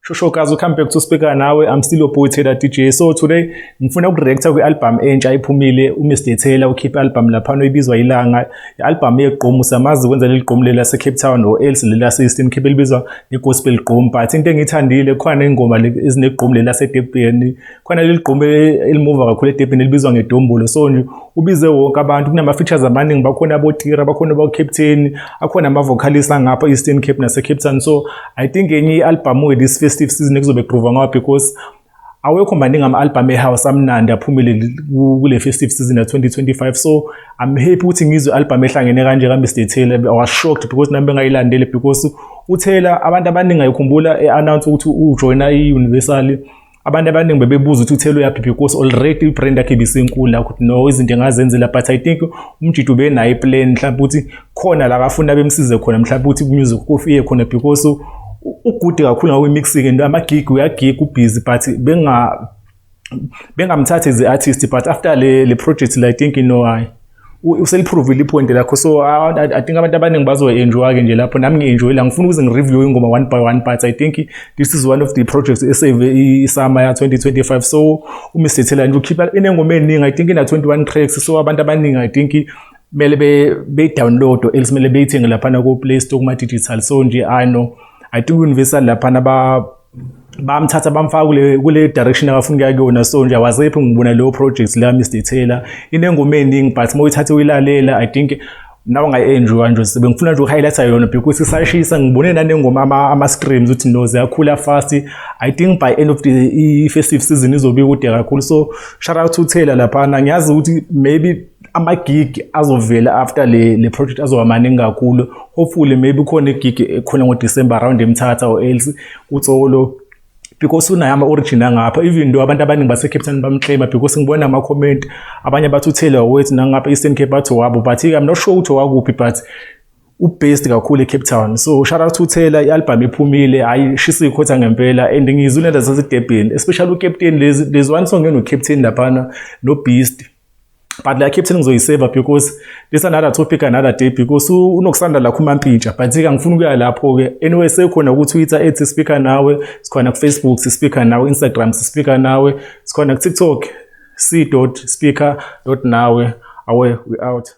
Shoshokazi, come back to speaker nawe. I'm still your boy Taylor DJ. So today ngifuna ukureacta kwi-album entsha iphumile uMr Taylor ukhipha album lapha ibizwa Ilanga. I-album yeGqom usamazi kwenza leli gqom lela se Cape Town or else lela se Eastern Cape libizwa iGospel Gqom. But into engithandile khona ingoma ezinegqom lela seDurban. Khona leli gqom elimova kakhulu eDurban elibizwa ngeDombolo. So nje ubize wonke abantu kunama features amaningi bakhona abotira bakhona abacaptain akhona ama vocalists ngapha Eastern Cape nase Cape Town. So I think enye album with this festive season kuzobe groove ngayo because awekho maningi ama-album ehouse amnandi aphumile kule festive season ya 2025. So I'm happy ukuthi ngizwe album ehlangene kanje kaMr Taylor. I was shocked because nami bengayilandele because uTaylor abantu abaningi ayikhumbula announce ukuthi ujoina iUniversal. Abantu abaningi bebebuza ukuthi uTaylor yaphi because already ibrand yakhe ibisenkulu la ukuthi no izinto engazenzela. But I think umjito benayo iplan mhlawumbe ukuthi khona la kafuna bemsize khona mhlawumbe ukuthi music kufike khona because ugude kakhulu ngawe mixing and ama-gig uyagig ubusy but bengamthatha as artist. But after le project I think useliprove ipoint lakho. So I think abantu abaningi bazo-enjoy ke nje lapho nami ngi-enjoy la ngifuna ukuze ngi-review ingoma one by one. But I think this is one of the projects esave isummer ya 2025. So uMr Taylor nje ukhipha inengoma eningi. I think ina 21 tracks. So abantu abaningi I think mele be-download or else mele beyithenge laphana ku-Play Store kuma-digital. So nje I think Universal laphana bamthatha bamfaka kule direction akafuna kuya kuyona. So nje awazephi ngibona leyo project la Mr Taylor inengoma eningi but mawuyithathe uyilalela I think nawe ngayi-enjoy nje. Sebengifuna nje ukuhighlighta yona because isashisa ngibone nanengoma ama-screams ukuthi no ziyakhula fast. I think by end of the festive season izobe kude kakhulu. So shout out to Taylor laphana. Ngiyazi ukuthi maybe ama-gig azovela after le project azoba maningi kakhulu. Hopefully maybe khona igig khona ngoDecember around eMthatha or else uTsolo because unayo ama-origin ngapha. Even though abantu abaningi base-Cape Town bamclaima because ngibona ama-comment abanye bathi uTaylor wethu nangapha Eastern Cape bathi wabo. But I'm not sure ukuthi wakuphi but ubest kakhulu eCape Town. So shout out to Taylor. I-album iphumile ayishisa ikhotha ngempela and ngizule lento zaseDurban especially uCaptain. There's one song enoCaptain laphana noBeast. But like Captain ngizoyisave because this another topic another day because unokusanda la kumampintsha. But ke ngifuna ukuya lapho ke. Anyway sekhona ku Twitter @speaker nawe, sikhona ku Facebook speaker nawe, Instagram speaker nawe, sikhona ku TikTok c.speaker.nawe. Awe we out.